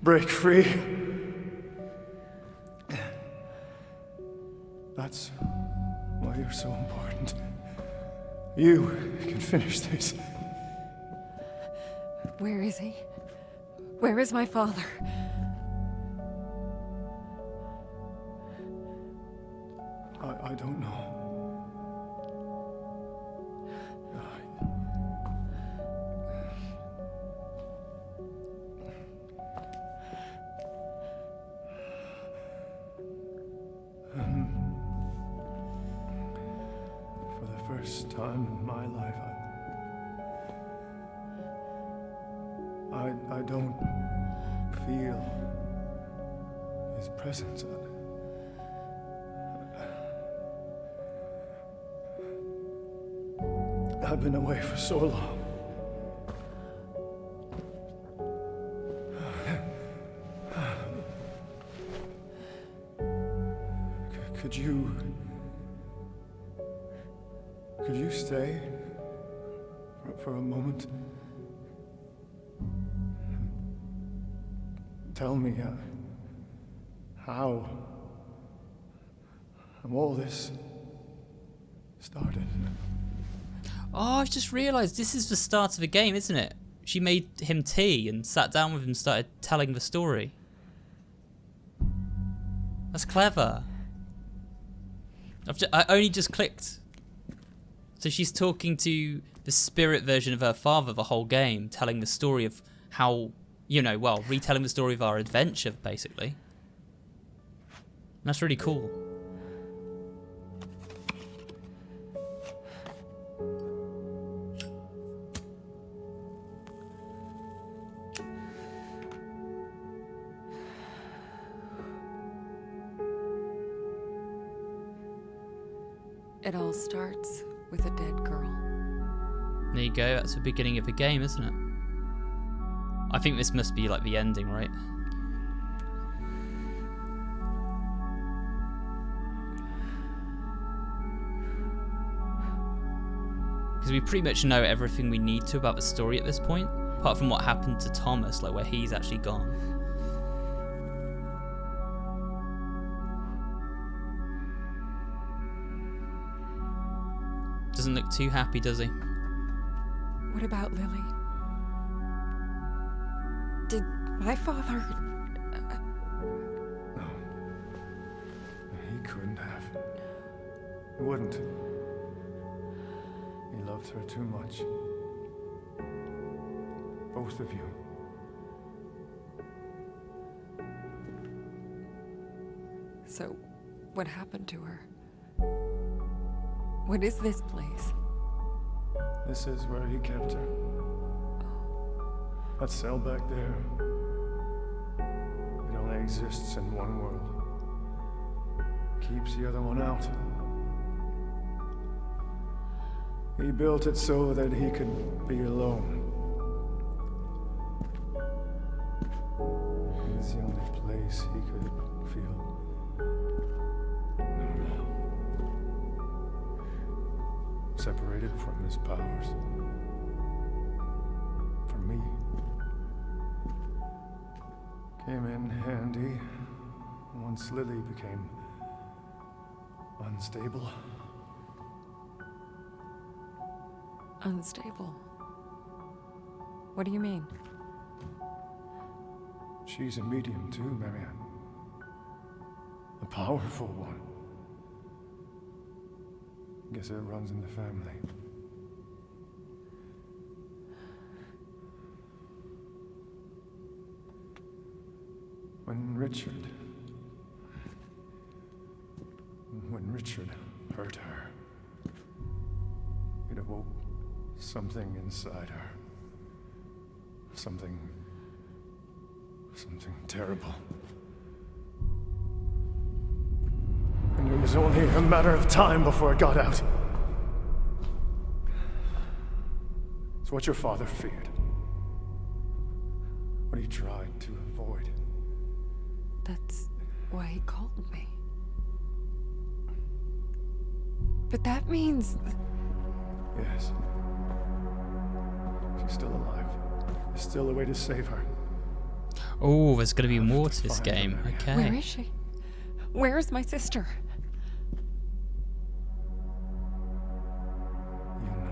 break free. That's why you're so important. You can finish this. Where is he? Where is my father? I don't know. For the first time in my life, I don't feel his presence. I've been away for so long. Could you stay for a moment? Tell me how all this started. Oh, I've just realised this is the start of the game, isn't it? She made him tea and sat down with him and started telling the story. That's clever. I only just clicked. So she's talking to the spirit version of her father the whole game, telling the story of how, you know, well, retelling the story of our adventure, basically. And that's really cool. It all starts with a dead girl. There you go, that's the beginning of the game, isn't it? I think this must be like the ending, right? Because we pretty much know everything we need to about the story at this point, apart from what happened to Thomas, like where he's actually gone. Doesn't look too happy, does he? What about Lily? Did my father... No. He couldn't have. He wouldn't. He loved her too much. Both of you. So, what happened to her? What is this place? This is where he kept her. That cell back there. It only exists in one world. Keeps the other one out. He built it so that he could be alone. It was the only place he could feel normal. Separated from his powers. For me. Came in handy once Lily became unstable. Unstable? What do you mean? She's a medium too, Marianne. A powerful one. Guess it runs in the family. When Richard hurt her, it awoke something inside her. Something terrible. And it was only a matter of time before it got out. It's what your father feared. What he tried to avoid. That's why he called me. But that means... Yes. She's still alive. There's still a way to save her. Oh, there's going to be more to this game. Okay. Where is she? Where is my sister? You know.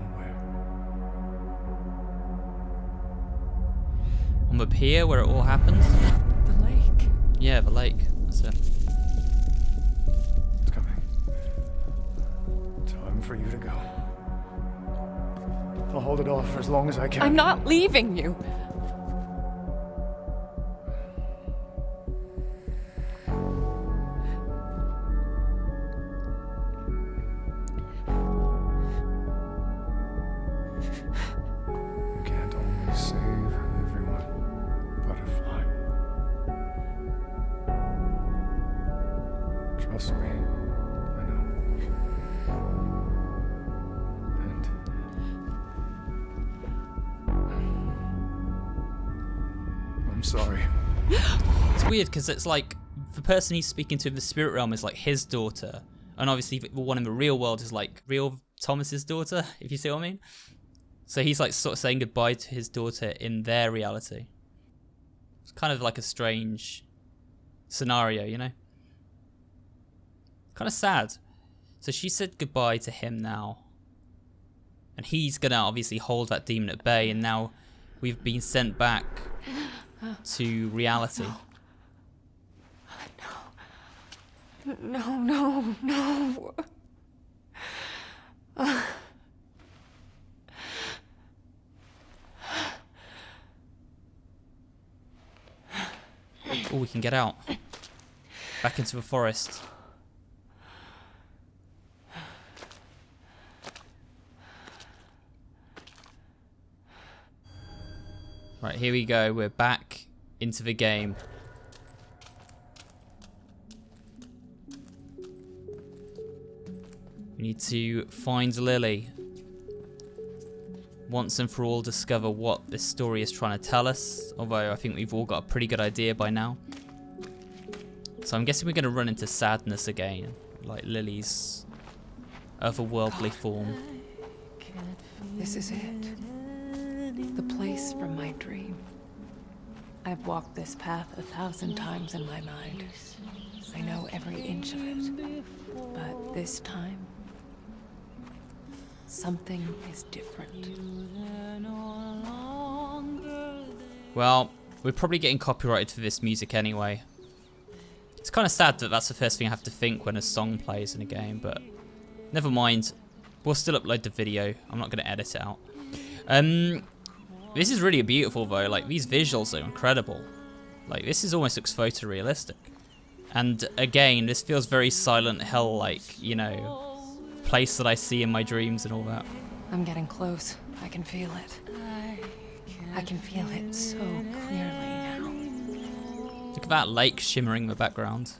From up here where it all happened? The lake. Yeah, the lake. That's it. It's coming. Time for you to go. I'll hold it off for as long as I can. I'm not leaving you. You can't always save everyone, Butterfly. Trust me, I know. And I'm sorry. It's weird because it's like the person he's speaking to in the spirit realm is like his daughter, and obviously the one in the real world is like real Thomas's daughter, if you see what I mean. So he's like sort of saying goodbye to his daughter in their reality. It's kind of like a strange scenario, you know? Kind of sad. So she said goodbye to him now. And he's gonna obviously hold that demon at bay, and now we've been sent back to reality. No. Oh, we can get out. Back into the forest. Right, here we go. We're back into the game. We need to find Lily. Once and for all, discover what this story is trying to tell us. Although I think we've all got a pretty good idea by now. So I'm guessing we're going to run into sadness again. Like Lily's otherworldly form. This is it. The place from my dream. I've walked this path 1,000 times in my mind. I know every inch of it. But this time, something is different. Well, we're probably getting copyrighted for this music anyway. It's kind of sad that that's the first thing I have to think when a song plays in a game, but never mind. We'll still upload the video. I'm not going to edit it out. This is really beautiful though. Like, these visuals are incredible. Like, this almost looks photorealistic. And again, this feels very Silent Hill, like, you know, place that I see in my dreams and all that. I'm getting close. I can feel it. I can feel it so clearly now. Look at that lake shimmering in the background.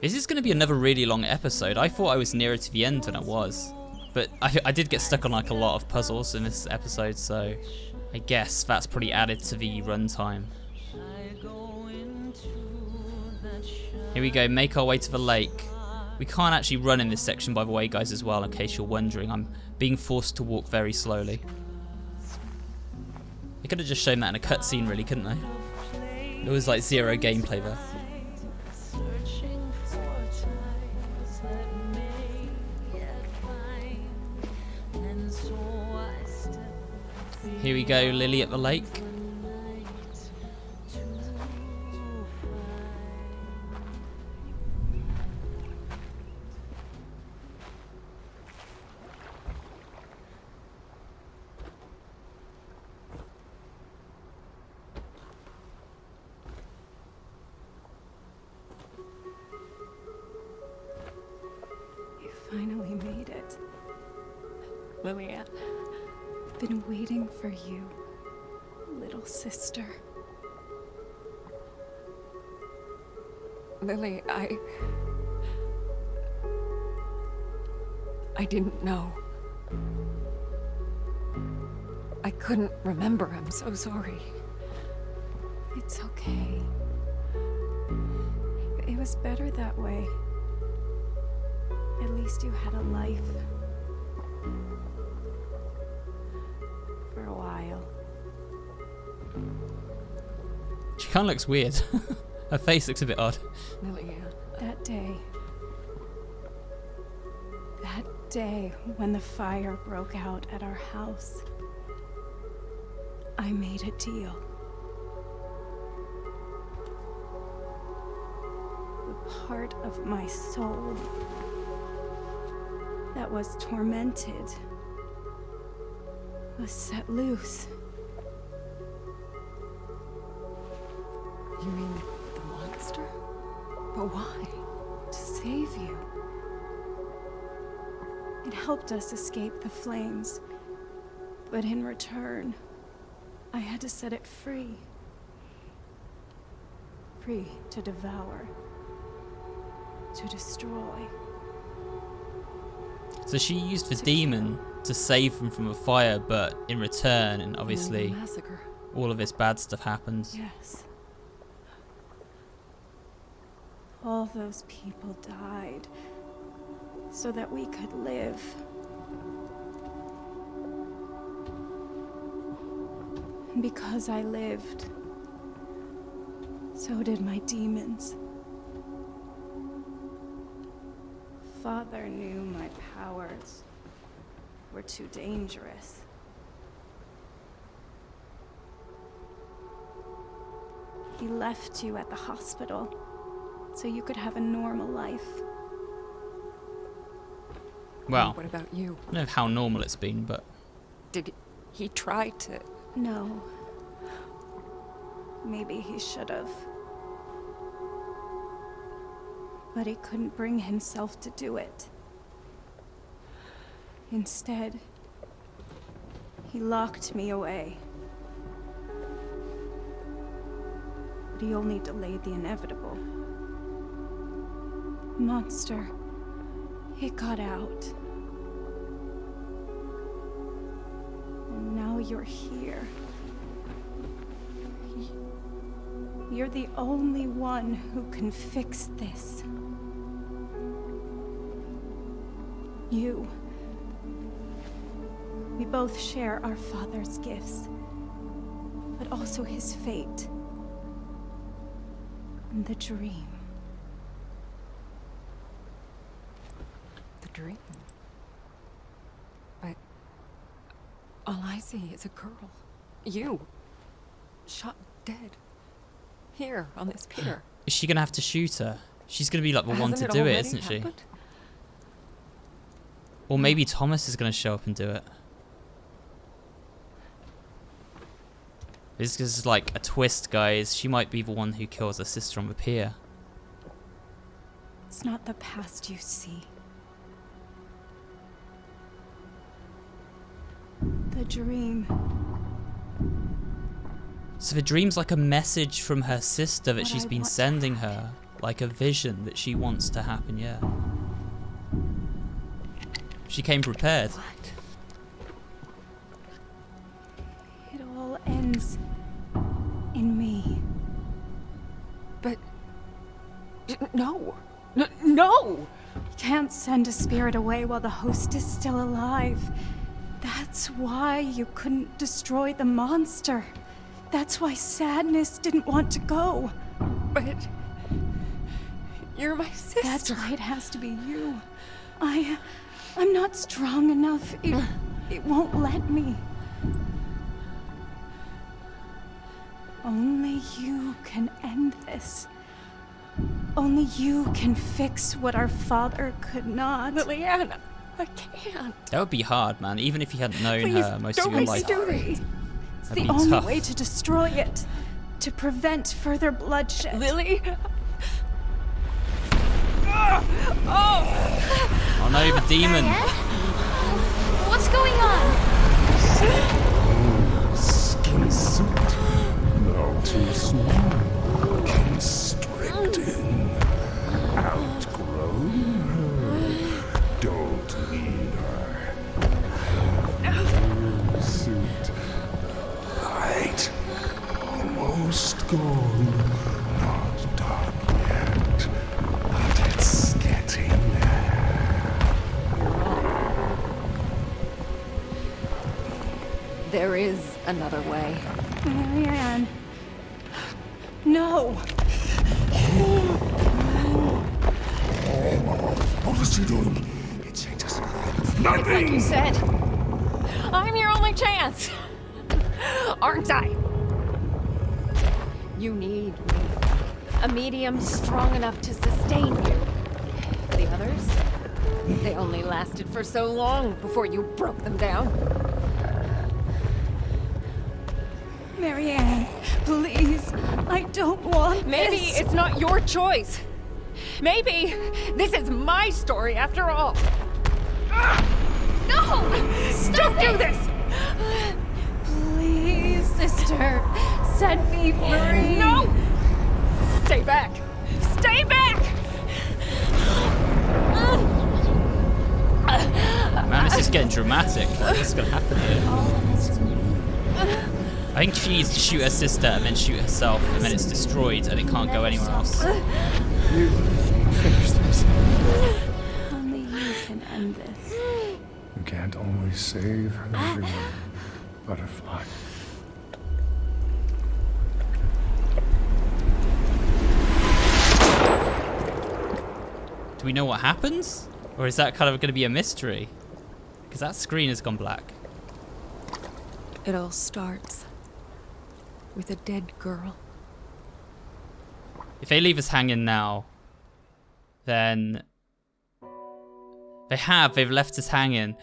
This is going to be another really long episode. I thought I was nearer to the end than I was. But I did get stuck on like a lot of puzzles in this episode, so I guess that's pretty added to the runtime. Here we go, make our way to the lake. We can't actually run in this section, by the way, guys, as well, in case you're wondering. I'm being forced to walk very slowly. They could have just shown that in a cutscene, really, couldn't they? There was like zero gameplay there. Here we go, Lily at the lake. You finally made it. Lillian. Been waiting for you, little sister. Lily, I didn't know. I couldn't remember. I'm so sorry. It's okay. It was better that way. At least you had a life. For a while. She kind of looks weird. Her face looks a bit odd. Lillian. That day, day when the fire broke out at our house, I made a deal. The part of my soul that was tormented was set loose. You mean the monster? But why? To save you. It helped us escape the flames, but in return, I had to set it free. Free to devour, to destroy. So she used the demon to save him from a fire, but in return, and obviously, Massacre. all of this bad stuff happens. Yes. All those people died so that we could live. And because I lived, so did my demons. Father knew my powers were too dangerous. He left you at the hospital so you could have a normal life. Well, What about you? I don't know how normal it's been, but Did he try to... No. Maybe he should have. But he couldn't bring himself to do it. Instead, he locked me away. But he only delayed the inevitable. Monster, it got out. And now you're here. You're the only one who can fix this. You. We both share our father's gifts, but also his fate. And the dream. The dream? But... all I see is a girl. You. Shot dead. Here, on this pier. is she gonna have to shoot her? She's gonna be like the one Hasn't to do it, already isn't she? happened? Or maybe Thomas is gonna show up and do it. This is like a twist, guys. She might be the one who kills her sister on the pier. It's not the past you see. The dream. So the dream's like a message from her sister that What she's I been want to sending her. Like a vision that she wants to happen, yeah. She came prepared. It all ends in me. But... no! No! You can't send a spirit away while the host is still alive. That's why you couldn't destroy the monster. That's why Sadness didn't want to go. But... you're my sister. That's why it has to be you. I'm not strong enough. It won't let me. Only you can end this. Only you can fix what our father could not. Marianne, I can't. That would be hard, man. Even if you hadn't known Please, her most of don't your make me life. do this. It's That'd the be only tough. way to destroy it. To prevent further bloodshed. Lily? Oh no, the demon. What's going on? Skin suit. No, too small. Constricting. Outgrown her. Don't need her. Suit. Light. Almost gone. Not dark yet. But it's getting there. There is another way. Marianne. No. What is she doing? It changes nothing. It's like you Nothing! said. I'm your only chance. Aren't I? You need me. A medium strong enough to sustain you. The others? They only lasted for so long before you broke them down. Marianne, please. I don't want Maybe this. it's not your choice. Maybe this is my story after all. No! Don't do this! Please, sister. Set me free. No! Stay back! Stay back! Man, this is getting dramatic. Like, what's gonna happen here? I think she needs to shoot her sister and then shoot herself, and then it's destroyed and it can't go anywhere else. You finish this. Only you can end this. You can't always save everyone, Butterfly. Do we know what happens? Or is that kind of going to be a mystery? Because that screen has gone black. It all starts with a dead girl. If they leave us hanging now, then they've left us hanging.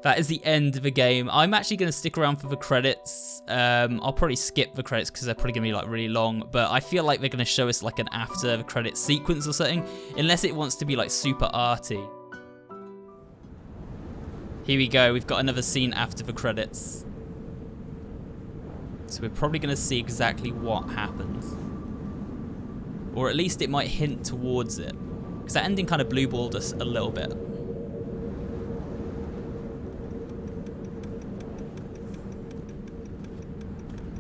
That is the end of the game. I'm actually going to stick around for the credits. I'll probably skip the credits because they're probably going to be like really long, but I feel like they're going to show us like an after the credits sequence or something, unless it wants to be like super arty. Here we go, we've got another scene after the credits. So we're probably going to see exactly what happens. Or at least it might hint towards it. Because that ending kind of blue-balled us a little bit.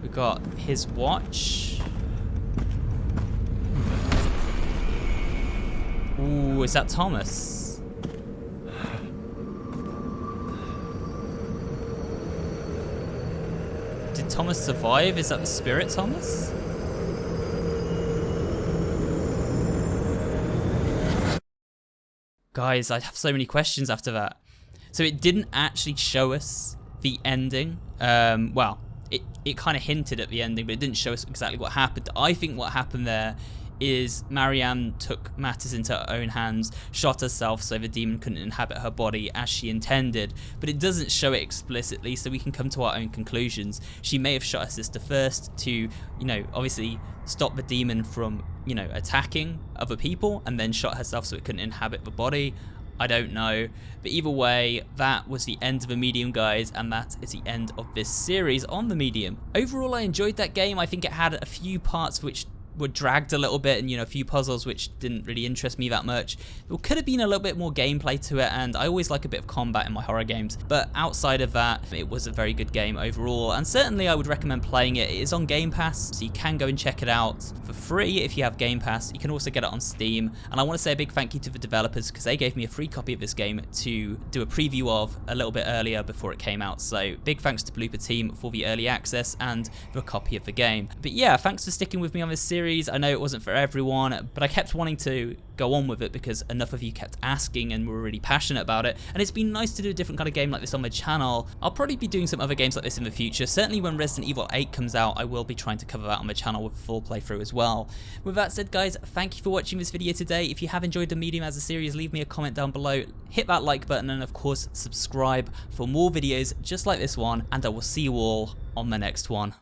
We've got his watch. Ooh, is that Thomas? Did Thomas survive? Is that the spirit Thomas? Guys, I have so many questions after that. So it didn't actually show us the ending. Well, it kind of hinted at the ending, but it didn't show us exactly what happened. I think what happened there is Marianne took matters into her own hands, shot herself so the demon couldn't inhabit her body as she intended, but it doesn't show it explicitly, so we can come to our own conclusions. She may have shot her sister first to, you know, obviously stop the demon from, you know, attacking other people, and then shot herself so it couldn't inhabit the body. I don't know, but either way, that was the end of the Medium, guys, and that is the end of this series on the Medium. Overall, I enjoyed that game. I think it had a few parts which were dragged a little bit, and, you know, a few puzzles which didn't really interest me that much. There could have been a little bit more gameplay to it, and I always like a bit of combat in my horror games, but outside of that, it was a very good game overall, and certainly I would recommend playing it. It is on Gamepass, so you can go and check it out for free if you have Gamepass. You can also get it on Steam, and I want to say a big thank you to the developers because they gave me a free copy of this game to do a preview of a little bit earlier before it came out, so big thanks to Blooper Team for the early access and for a copy of the game. But yeah, thanks for sticking with me on this series. I know it wasn't for everyone, but I kept wanting to go on with it because enough of you kept asking and were really passionate about it, and it's been nice to do a different kind of game like this on my channel. I'll probably be doing some other games like this in the future. Certainly when Resident Evil 8 comes out, I will be trying to cover that on my channel with a full playthrough as well. With that said, guys, thank you for watching this video today. If you have enjoyed the Medium as a series, leave me a comment down below, hit that like button, and of course subscribe for more videos just like this one, and I will see you all on the next one.